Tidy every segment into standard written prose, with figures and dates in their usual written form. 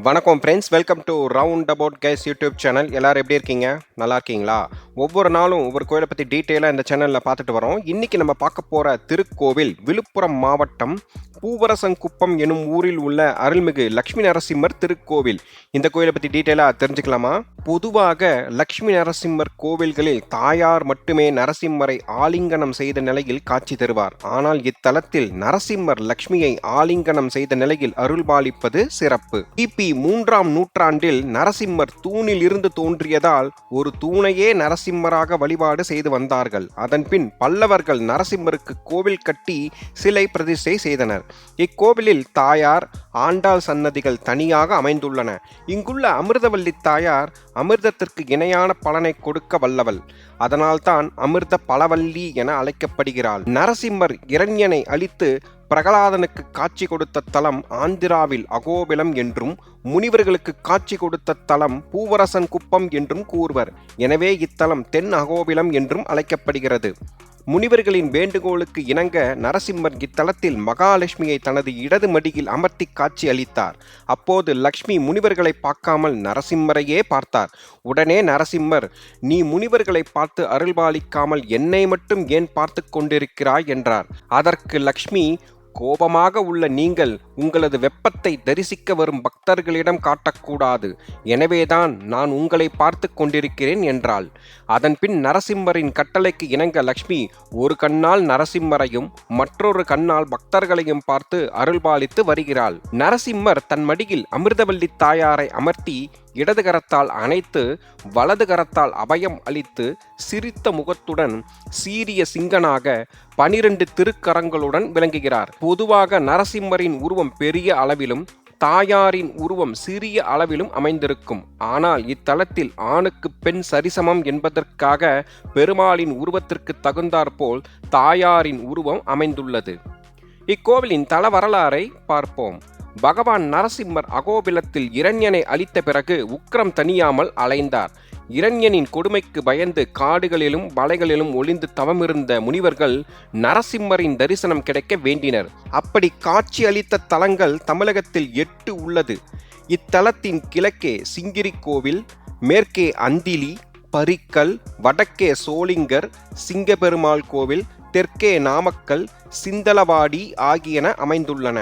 வணக்கம் friends, welcome to round about guys YouTube channel. எல்லாரும் எப்படி இருக்கீங்க? நல்லா இருக்கீங்களா? ஒவ்வொரு நாளும் ஒவ்வொரு கோயிலை பற்றி டீட்டெயிலாக இந்த சேனலில் பார்த்துட்டு வரோம். இன்னைக்கு நம்ம பார்க்க போகிற திருக்கோவில் விழுப்புரம் மாவட்டம் பூவரசங்குப்பம் எனும் ஊரில் உள்ள அருள்மிகு லட்சுமி நரசிம்மர் திருக்கோவில். இந்த கோயிலை பற்றி டீட்டெயிலாக தெரிஞ்சுக்கலாமா? பொதுவாக லட்சுமி நரசிம்மர் கோவில்களில் தாயார் மட்டுமே நரசிம்மரை ஆலிங்கனம் செய்த நிலையில் காட்சி தருவார். ஆனால் இத்தலத்தில் நரசிம்மர் லட்சுமியை ஆலிங்கனம் செய்த நிலையில் அருள்பாலிப்பது சிறப்பு. கிபி 3ஆம் நூற்றாண்டில் நரசிம்மர் தூணில் இருந்து தோன்றியதால் ஒரு தூணையே நரசிம்மராக வழிபாடு செய்து வந்தார்கள். அதன்பின் பல்லவர்கள் நரசிம்மருக்கு கோவில் கட்டி சிலை பிரதிஷ்டை செய்தனர். இக்கோவிலில் தாயார், ஆண்டாள் சன்னதிகள் தனியாக அமைந்துள்ளன. இங்குள்ள அமிர்தவல்லி தாயார் அமிர்தத்திற்கு இணையான பலனை கொடுக்க வல்லவள். அதனால்தான் அமிர்த பலவல்லி என அழைக்கப்படுகிறாள். நரசிம்மர் இரண்யனை அழித்து பிரகலாதனுக்கு காட்சி கொடுத்த தலம் ஆந்திராவில் அகோபிலம் என்றும், முனிவர்களுக்கு காட்சி கொடுத்த தலம் பூவரசன்குப்பம் என்றும் கூறுவர். எனவே இத்தலம் தென் அகோபிலம் என்றும் அழைக்கப்படுகிறது. முனிவர்களின் வேண்டுகோளுக்கு இணங்க நரசிம்மர் இத்தலத்தில் மகாலட்சுமியை தனது இடது மடியில் அமர்த்தி காட்சி அளித்தார். அப்போது லக்ஷ்மி முனிவர்களை பார்க்காமல் நரசிம்மரையே பார்த்தார். உடனே நரசிம்மர், நீ முனிவர்களை பார்த்து அருள்பாலிக்காமல் என்னை மட்டும் ஏன் பார்த்து கொண்டிருக்கிறாய் என்றார். அதற்கு லக்ஷ்மி, கோபமாக உள்ள நீங்கள் உங்களது வெப்பத்தை தரிசிக்க வரும் பக்தர்களிடம் காட்டக்கூடாது. எனவேதான் நான் உங்களை பார்த்து கொண்டிருக்கிறேன் என்றாள். அதன்பின் நரசிம்மரின் கட்டளைக்கு இணங்க லக்ஷ்மி ஒரு கண்ணால் நரசிம்மரையும் மற்றொரு கண்ணால் பக்தர்களையும் பார்த்து அருள்பாலித்து வருகிறாள். நரசிம்மர் தன் மடியில் அமிர்தவல்லி தாயாரை அமர்த்தி இடது கரத்தால் அணைத்து வலது கரத்தால் அபயம் அளித்து சிரித்த முகத்துடன் சீரிய சிங்கனாக 12 திருக்கரங்களுடன் விளங்குகிறார். பொதுவாக நரசிம்மரின் உருவம் பெரிய அளவிலும் தாயாரின் உருவம் சிறிய அளவிலும் அமைந்திருக்கும். ஆனால் இத்தலத்தில் ஆணுக்கு பெண் சரிசமம் என்பதற்காக பெருமாளின் உருவத்திற்கு தகுந்தாற்போல் தாயாரின் உருவம் அமைந்துள்ளது. இக்கோவிலின் தல வரலாறை பார்ப்போம். பகவான் நரசிம்மர் அகோபிலத்தில் இரண்யனை அழித்த பிறகு உக்கிரம் தணியாமல் அலைந்தார். இரண்யனின் கொடுமைக்கு பயந்து காடுகளிலும் மலைகளிலும் ஒளிந்து தவமிருந்த முனிவர்கள் நரசிம்மரின் தரிசனம் கிடைக்க வேண்டினர். அப்படி காட்சி அளித்த தலங்கள் தமிழகத்தில் 8 உள்ளது. இத்தலத்தின் கிழக்கே சிங்கிரி கோவில், மேற்கே அந்திலி, பரிக்கல், வடக்கே சோளிங்கர், சிங்கப்பெருமாள் கோவில், தெற்கே நாமக்கல், சிந்தலவாடி ஆகியன அமைந்துள்ளன.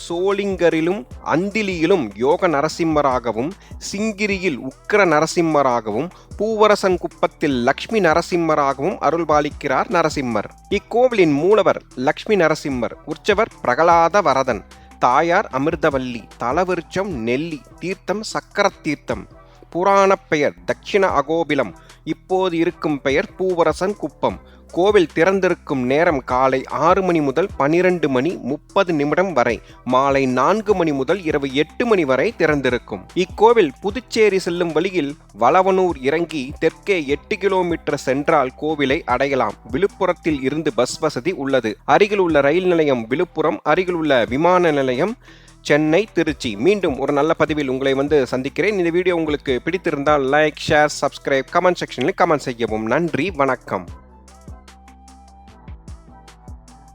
சோளிங்கரிலும் அந்திலியிலும் யோக நரசிம்மராகவும், சிங்கிரியில் உக்கிர நரசிம்மராகவும், பூவரசன்குப்பத்தில் லக்ஷ்மி நரசிம்மராகவும் அருள்பாலிக்கிறார் நரசிம்மர். இக்கோவிலின் மூலவர் லக்ஷ்மி நரசிம்மர், உற்சவர் பிரகலாத வரதன், தாயார் அமிர்தவல்லி, தலவிருட்சம் நெல்லி, தீர்த்தம் சக்கர தீர்த்தம். புராண பெயர் தட்சிண அகோபிலம், இப்போது இருக்கும் பெயர் பூவரசன்குப்பம். கோவில் திறந்திருக்கும் நேரம் காலை 6 மணி முதல் 12 மணி 30 நிமிடம் வரை, மாலை 4 மணி முதல் இரவு 8 மணி வரை திறந்திருக்கும். இக்கோவில் புதுச்சேரி செல்லும் வழியில் வளவனூர் இறங்கி தெற்கே 8 கிலோமீட்டர் சென்றால் கோவிலை அடையலாம். விழுப்புரத்தில் இருந்து பஸ் வசதி உள்ளது. அருகில் உள்ள ரயில் நிலையம் விழுப்புரம், அருகில் உள்ள விமான நிலையம் சென்னை, திருச்சி. மீண்டும் ஒரு நல்ல பதிவில் உங்களை சந்திக்கிறேன். இந்த வீடியோ உங்களுக்கு பிடித்திருந்தால் லைக், ஷேர், சப்ஸ்கிரைப், கமெண்ட் செக்ஷனில் கமெண்ட் செய்யவும். நன்றி, வணக்கம்.